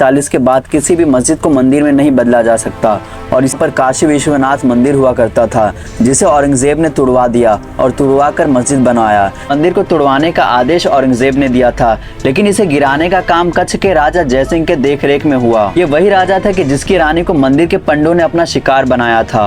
1947 के बाद किसी भी मस्जिद को मंदिर में नहीं बदला जा सकता और इस पर काशी विश्वनाथ मंदिर हुआ करता था, जिसे औरंगजेब ने तुड़वा दिया और तुड़वा कर मस्जिद बनवाया। मंदिर को तुड़वाने का आदेश औरंगजेब ने दिया था, लेकिन इसे गिराने का काम कच्छ के राजा जयसिंह के देखरेख में हुआ। ये वही राजा था कि जिसकी रानी को मंदिर के पंडों ने अपना शिकार बनाया था।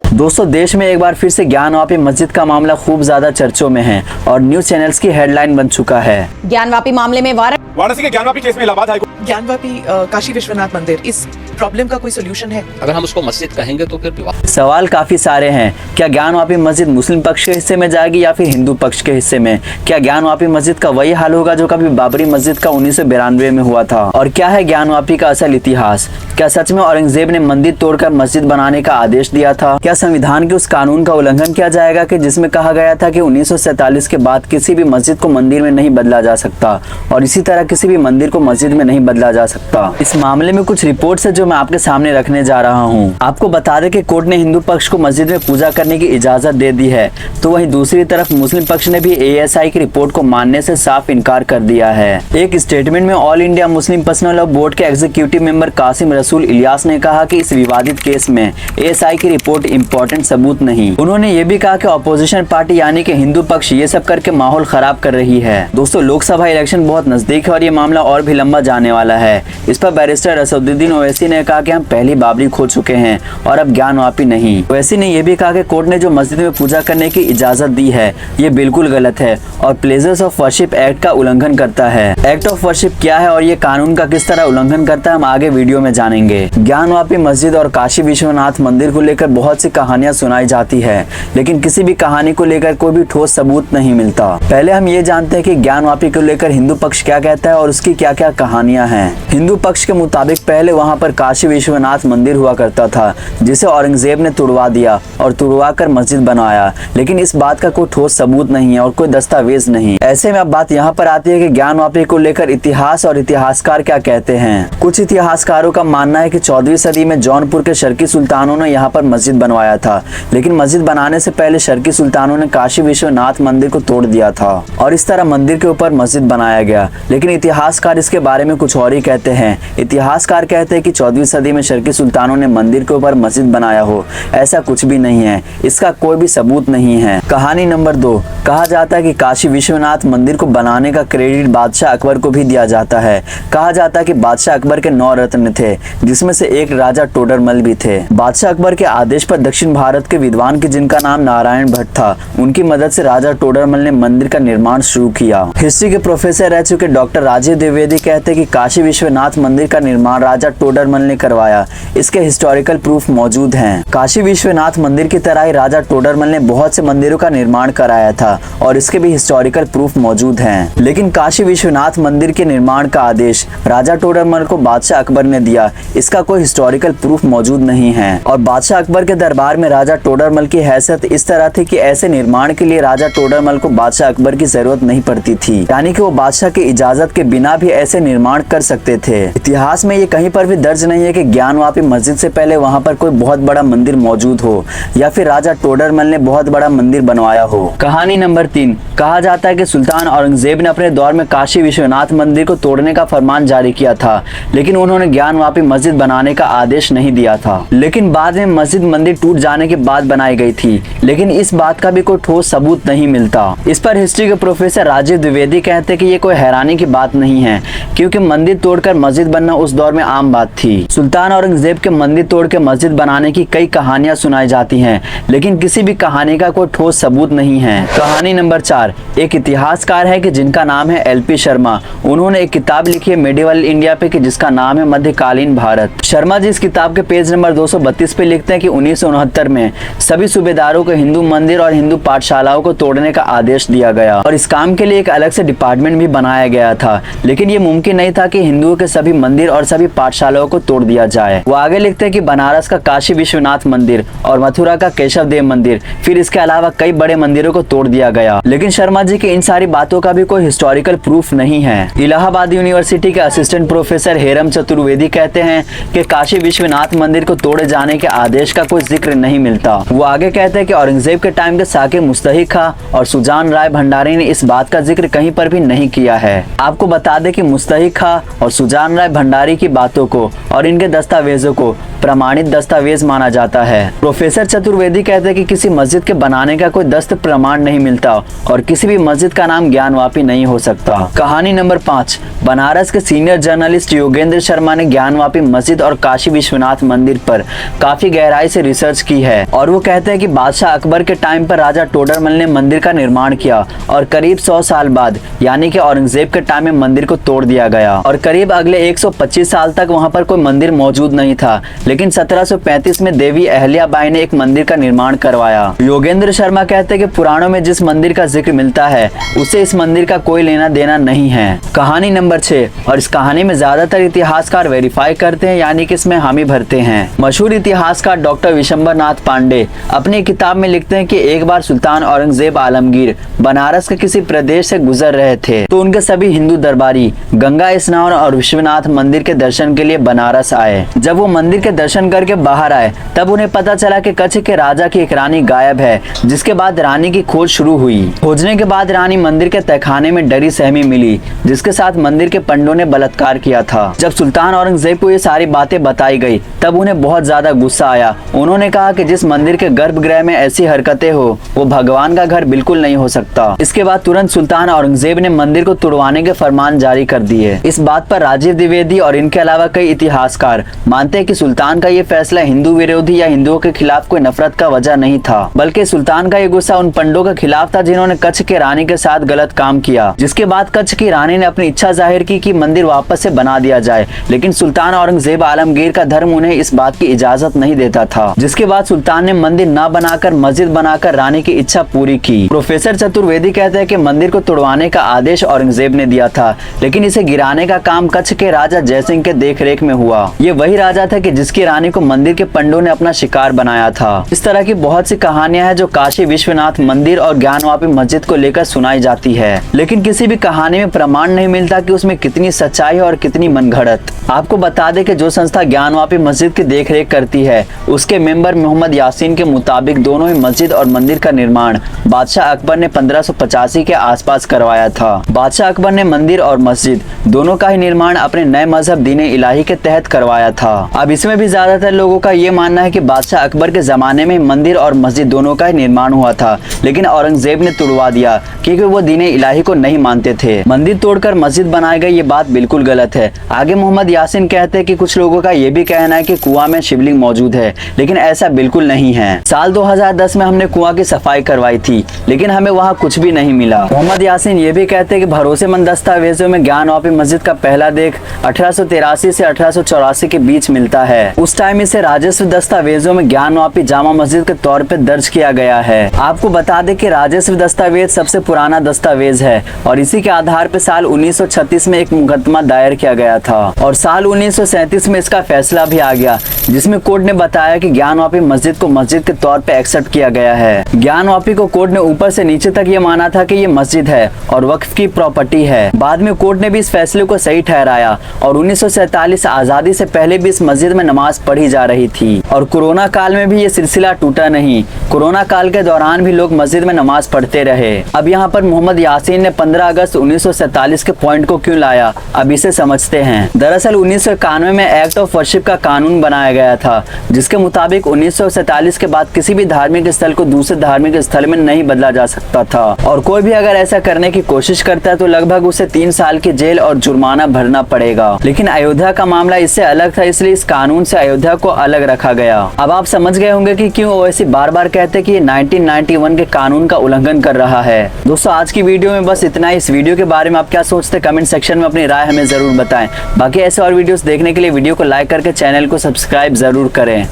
दोस्तों, देश में एक बार फिर से ज्ञानवापी मस्जिद का मामला खूब ज्यादा चर्चों में है और न्यूज चैनल्स की हेडलाइन बन चुका है। ज्ञानवापी मामले में वाराणसी के ज्ञानवापी केस में इलाहाबाद हाईकोर्ट ज्ञानवापी काशी विश्वनाथ मंदिर, इस प्रॉब्लम का कोई सोल्यूशन है? अगर हम उसको मस्जिद कहेंगे तो फिर विवाद। सवाल काफी सारे हैं। क्या ज्ञानवापी मस्जिद मुस्लिम पक्ष के हिस्से में जाएगी या फिर हिंदू पक्ष के हिस्से में? क्या ज्ञानवापी मस्जिद का वही हाल होगा जो कभी बाबरी मस्जिद का 1992 में हुआ था? और क्या है ज्ञानवापी का असल इतिहास? क्या सच में औरंगजेब ने मंदिर तोड़कर मस्जिद बनाने का आदेश दिया था? क्या संविधान के उस कानून का उल्लंघन किया जाएगा कि जिसमें कहा गया था कि 1947 के बाद किसी भी मस्जिद को मंदिर में नहीं बदला जा सकता और इसी तरह किसी भी मंदिर को मस्जिद में नहीं बदला जा सकता? इस मामले में कुछ रिपोर्ट्स है जो मैं आपके सामने रखने जा रहा हूँ। आपको बता दें कि कोर्ट ने हिंदू पक्ष को मस्जिद में पूजा करने की इजाजत दे दी है, तो वहीं दूसरी तरफ मुस्लिम पक्ष ने भी एएसआई की रिपोर्ट को मानने से साफ इनकार कर दिया है। एक स्टेटमेंट में all India Muslim personal law board के एग्जीक्यूटिव मेंबर कासिम रसूल इलियास ने कहा कि इस विवादित केस में एएसआई की रिपोर्ट इम्पोर्टेंट सबूत नहीं। उन्होंने ये भी कहा कि ऑपोजिशन पार्टी यानी कि हिंदू पक्ष ये सब करके माहौल खराब कर रही है। दोस्तों, लोकसभा इलेक्शन बहुत नजदीक है और ये मामला और भी लंबा जाने वाला है। इस पर बैरिस्टर असदुद्दीन ओवैसी ने कहा कि हम पहली बाबरी खो चुके हैं और अब ज्ञानवापी नहीं। ओवैसी ने यह भी कहा कि कोर्ट ने जो मस्जिद में पूजा करने की इजाजत दी है ये बिल्कुल गलत है और प्लेसेस ऑफ वर्शिप एक्ट का उल्लंघन करता है। एक्ट ऑफ वर्शिप क्या है और ये कानून का किस तरह उल्लंघन करता है, हम आगे वीडियो में जानेंगे। ज्ञानवापी मस्जिद और काशी विश्वनाथ मंदिर को लेकर बहुत सी कहानियां सुनाई जाती है, लेकिन किसी भी कहानी को लेकर कोई भी ठोस सबूत नहीं मिलता। पहले हम ये जानते हैं कि ज्ञानवापी को लेकर हिंदू पक्ष क्या कहता है और उसकी क्या क्या कहानियां हैं। हिंदू पक्ष के मुताबिक पहले वहाँ पर काशी विश्वनाथ मंदिर हुआ करता था, जिसे औरंगजेब ने तुड़वा दिया और तुड़वा कर मस्जिद बनवाया, लेकिन इस बात का कोई ठोस सबूत नहीं है और कोई दस्तावेज नहीं। ऐसे में अब बात यहाँ पर आती है कि ज्ञानवापी को लेकर इतिहास और इतिहासकार क्या कहते हैं। कुछ इतिहासकारों का मानना है कि 14वीं सदी में जौनपुर के शर्की सुल्तानों ने यहाँ पर मस्जिद बनवाया था, लेकिन मस्जिद बनाने से पहले शर्की सुल्तानों ने काशी विश्वनाथ मंदिर को तोड़ दिया था और इस तरह मंदिर के ऊपर मस्जिद बनाया गया। लेकिन इतिहासकार इसके बारे में कुछ और ही कहते हैं। इतिहासकार कहते हैं कि 14वीं सदी में शर्की सुल्तानों ने मंदिर के ऊपर मस्जिद बनाया हो, ऐसा कुछ भी नहीं है, इसका कोई भी सबूत नहीं है। कहानी नंबर 2, कहा जाता है कि काशी विश्वनाथ मंदिर को बनाने का क्रेडिट बादशाह अकबर को भी दिया जाता है। कहा जाता है कि बादशाह अकबर के 9 रत्न थे, जिसमें से एक राजा टोडरमल भी थे। बादशाह अकबर के आदेश पर दक्षिण भारत के विद्वान की जिनका नाम नारायण भट्ट था, उनकी मदद से राजा टोडरमल ने मंदिर का निर्माण शुरू किया। हिस्ट्री के प्रोफेसर रह चुके डॉक्टर राजीव द्विवेदी कहते हैं कि काशी विश्वनाथ मंदिर का निर्माण राजा टोडरमल ने करवाया। इसके हिस्टोरिकल प्रूफ मौजूद हैं। काशी विश्वनाथ मंदिर की तरह ही राजा टोडरमल ने बहुत से मंदिरों का निर्माण कराया था और इसके भी हिस्टोरिकल प्रूफ मौजूद हैं। लेकिन काशी विश्वनाथ मंदिर के निर्माण का आदेश राजा टोडरमल को बादशाह अकबर ने दिया, इसका कोई हिस्टोरिकल प्रूफ मौजूद नहीं है। और बादशाह अकबर के दरबार में राजा टोडरमल की हैसियत इस तरह थी कि ऐसे निर्माण के लिए राजा टोडरमल को बादशाह अकबर की जरूरत नहीं पड़ती थी, यानी कि वो बादशाह की इजाजत के बिना भी ऐसे निर्माण कर सकते थे। इतिहास में ये कहीं पर भी दर्ज नहीं है कि ज्ञानवापी मस्जिद से पहले वहाँ पर कोई बहुत बड़ा मंदिर मौजूद हो या फिर राजा टोडरमल ने बहुत बड़ा मंदिर बनवाया हो। कहानी नंबर 3, कहा जाता है कि सुल्तान औरंगजेब ने अपने दौर में काशी विश्वनाथ मंदिर को तोड़ने का फरमान जारी किया था, लेकिन उन्होंने ज्ञानवापी मस्जिद बनाने का आदेश नहीं दिया था। लेकिन बाद में मस्जिद मंदिर टूट जाने के बाद बनाई गई थी, लेकिन इस बात का भी कोई ठोस सबूत नहीं मिलता। इस पर हिस्ट्री के प्रोफेसर राजीव द्विवेदी कहते हैं कि ये कोई हैरानी की बात नहीं है, क्योंकि मंदिर तोड़कर मस्जिद बनना उस दौर में आम बात थी। सुल्तान औरंगजेब के मंदिर तोड़ के मस्जिद बनाने की कई कहानियां सुनाई जाती हैं, लेकिन किसी भी कहानी का कोई ठोस सबूत नहीं है। कहानी नंबर 4, एक इतिहासकार है कि जिनका नाम है LP शर्मा। उन्होंने एक किताब लिखी है मेडिवल इंडिया पे कि जिसका नाम है मध्यकालीन भारत। शर्मा जी इस किताब के पेज नंबर 232 पे लिखते हैं कि 1969 में सभी सूबेदारों को हिंदू मंदिर और हिंदू पाठशालाओं को तोड़ने का आदेश दिया गया और इस काम के लिए एक अलग से डिपार्टमेंट भी बनाया गया था, लेकिन ये मुमकिन नहीं था कि हिंदुओं के सभी मंदिर और सभी पाठशालाओं को तोड़ दिया जाए। वो आगे लिखते हैं कि बनारस का काशी विश्वनाथ मंदिर और मथुरा का केशव देव मंदिर, फिर इसके अलावा कई बड़े मंदिरों को तोड़ दिया गया। लेकिन शर्मा जी की इन सारी बातों का भी कोई हिस्टोरिकल प्रूफ नहीं है। इलाहाबाद यूनिवर्सिटी के असिस्टेंट प्रोफेसर हेरम चतुर्वेदी कहते हैं कि काशी विश्वनाथ मंदिर को तोड़े जाने के आदेश का कोई जिक्र नहीं मिलता। वो आगे कहते हैं कि औरंगजेब के टाइम के साके मुस्तहिक खां और सुजान राय भंडारी ने इस बात का जिक्र कहीं पर भी नहीं किया है। आपको बता दें कि मुस्तहिक खां और सुजान राय भंडारी की बातों को और इनके दस्तावेजों को प्रमाणित दस्तावेज माना जाता है। प्रोफेसर चतुर्वेदी कहते हैं कि किसी मस्जिद के बनाने का कोई दस्त प्रमाण नहीं मिलता और किसी भी मस्जिद का नाम ज्ञानवापी नहीं हो सकता। कहानी नंबर 5। बनारस के सीनियर जर्नलिस्ट योगेंद्र शर्मा ने ज्ञानवापी मस्जिद और काशी विश्वनाथ मंदिर पर काफी गहराई से रिसर्च की है और वो कहते हैं कि बादशाह अकबर के टाइम पर राजा टोडरमल ने मंदिर का निर्माण किया और करीब 100 साल बाद यानी कि औरंगजेब के टाइम में मंदिर को तोड़ दिया गया और करीब अगले 125 साल तक वहां पर कोई मंदिर मौजूद नहीं था। लेकिन 1735 में देवी अहल्याबाई ने एक मंदिर का निर्माण करवाया। योगेंद्र शर्मा कहते हैं कि पुराणों में जिस मंदिर का जिक्र मिलता है उसे इस मंदिर का कोई लेना देना नहीं है। कहानी नंबर 6। और इस कहानी में ज्यादातर इतिहासकार वेरीफाई करते हैं यानी कि इसमें हामी भरते हैं। मशहूर इतिहासकार डॉक्टर विशंबर नाथ पांडे अपनी किताब में लिखते हैं कि एक बार सुल्तान औरंगजेब आलमगीर बनारस के किसी प्रदेश से गुजर रहे थे तो उनके सभी हिंदू दरबारी गंगा स्नान और विश्वनाथ मंदिर के दर्शन के लिए बनारस आए। जब वो मंदिर के दर्शन करके बाहर आए तब उन्हें पता चला कि कच्छ के राजा की एक रानी गायब है, जिसके बाद रानी की खोज शुरू हुई। खोजने के बाद रानी मंदिर के तहखाने में डरी सहमी मिली, जिसके साथ मंदिर के पंडों ने बलात्कार किया था। जब सुल्तान औरंगजेब को ये सारी बातें बताई गई तब उन्हें बहुत ज्यादा गुस्सा आया। उन्होंने कहा कि जिस मंदिर के गर्भगृह में ऐसी हरकतें हो वो भगवान का घर बिल्कुल नहीं हो सकता। इसके बाद तुरंत सुल्तान औरंगजेब ने मंदिर को तुड़वाने के फरमान जारी कर दिए। इस बात पर राजीव द्विवेदी और इनके अलावा कई इतिहासकार मानते हैं कि सुल्तान का ये फैसला हिंदू विरोधी या हिंदुओं के खिलाफ कोई नफरत का वजह नहीं था, बल्कि सुल्तान का ये गुस्सा उन पंडों के खिलाफ था जिन्होंने कच्छ के रानी के साथ गलत काम किया। जिसके बाद कच्छ की रानी ने अपनी इच्छा जाहिर की कि मंदिर वापस से बना दिया जाए, लेकिन सुल्तान औरंगजेब आलमगीर का धर्म उन्हें इस बात की इजाजत नहीं देता था। जिसके बाद सुल्तान ने मंदिर न बनाकर मस्जिद बनाकर रानी की इच्छा पूरी की। प्रोफेसर चतुर्वेदी कहते हैं कि मंदिर को तोड़वाने का आदेश औरंगजेब ने दिया था, लेकिन इसे गिराने का काम कच्छ के राजा जयसिंह के देखरेख में हुआ। ये वही राजा था कि जिसकी रानी को मंदिर के पंडों ने अपना शिकार बनाया था। इस तरह की बहुत सी कहानियां हैं जो काशी विश्वनाथ मंदिर और ज्ञानवापी मस्जिद को लेकर सुनाई जाती है, लेकिन किसी भी कहानी में प्रमाण नहीं मिलता कि उसमें कितनी सच्चाई है और कितनी मनगढ़ंत। आपको बता दें कि जो संस्था ज्ञानवापी मस्जिद की देखरेख करती है उसके मेंबर मोहम्मद यासीन के मुताबिक दोनों ही मस्जिद और मंदिर का निर्माण बादशाह अकबर ने 1585 के आसपास करवाया था। बादशाह अकबर ने मंदिर और मस्जिद दोनों का ही निर्माण अपने नए मजहब दीने इलाही के तहत करवाया था। अब इसमें भी ज्यादातर लोगों का ये मानना है कि बादशाह अकबर के जमाने में मंदिर और मस्जिद दोनों का ही निर्माण हुआ था, लेकिन औरंगजेब ने तुड़वा दिया क्योंकि वो दीने इलाही को नहीं मानते थे। मंदिर तोड़कर मस्जिद बनाई गई ये बात बिल्कुल गलत है। आगे मोहम्मद यासीन कहते हैं कि कुछ लोगों का ये भी कहना है कि कुआं में शिवलिंग मौजूद है, लेकिन ऐसा बिल्कुल नहीं है। साल 2010 में हमने कुआं की सफाई करवाई थी, लेकिन हमें वहाँ कुछ भी नहीं मिला। मोहम्मद यासीन ये भी कहते हैं कि भरोसेमंद दस्तावेजों में ज्ञानवापी मस्जिद का पहला देख 1883 से 1884 के बीच मिलता है। उस टाइम इसे राजस्व दस्तावेजों में ज्ञानवापी जामा मस्जिद के तौर पे दर्ज किया गया है। आपको बता दें कि राजस्व दस्तावेज सबसे पुराना दस्तावेज है और इसी के आधार पर साल 1936 में एक मुकदमा दायर किया गया था और साल 1937 में इसका फैसला भी आ गया, जिसमें कोर्ट ने बताया कि ज्ञानवापी मस्जिद को मस्जिद के तौर पे एक्सेप्ट किया गया है। ज्ञानवापी को कोर्ट ने ऊपर से नीचे तक ये माना था कि ये मस्जिद है और वक्फ की प्रॉपर्टी है। बाद में कोर्ट ने भी इस फैसले को सही ठहराया और 1947 आजादी से पहले भी इस मस्जिद में नमाज पढ़ी जा रही थी और कोरोना काल में भी ये सिलसिला टूटा नहीं। कोरोना काल के दौरान भी लोग मस्जिद में नमाज पढ़ते रहे। अब यहाँ पर मोहम्मद यासीन ने 15 अगस्त 1947 के पॉइंट को क्यों लाया, अब इसे समझते हैं। दरअसल 1991 में एक्ट ऑफ वर्शिप का कानून बनाया गया था, जिसके मुताबिक 1947 के बाद किसी भी धार्मिक स्थल को दूसरे धार्मिक स्थल में नहीं बदला जा सकता था और कोई भी अगर ऐसा करने की कोशिश करता है तो लगभग उसे 3 साल की जेल और जुर्माना भरना पड़ेगा। लेकिन अयोध्या का मामला इससे अलग था, इसलिए इस कानून से अयोध्या को अलग रखा गया। अब आप समझ गए होंगे कि क्यों ओवैसी बार बार कहते कि ये 1991 के कानून का उल्लंघन कर रहा है। दोस्तों आज की वीडियो में बस इतना ही। इस वीडियो के बारे में आप क्या सोचते हैं कमेंट सेक्शन में अपनी राय हमें जरूर बताएं। बाकी ऐसे और वीडियोस देखने के लिए वीडियो को लाइक करके चैनल को सब्सक्राइब जरूर करें।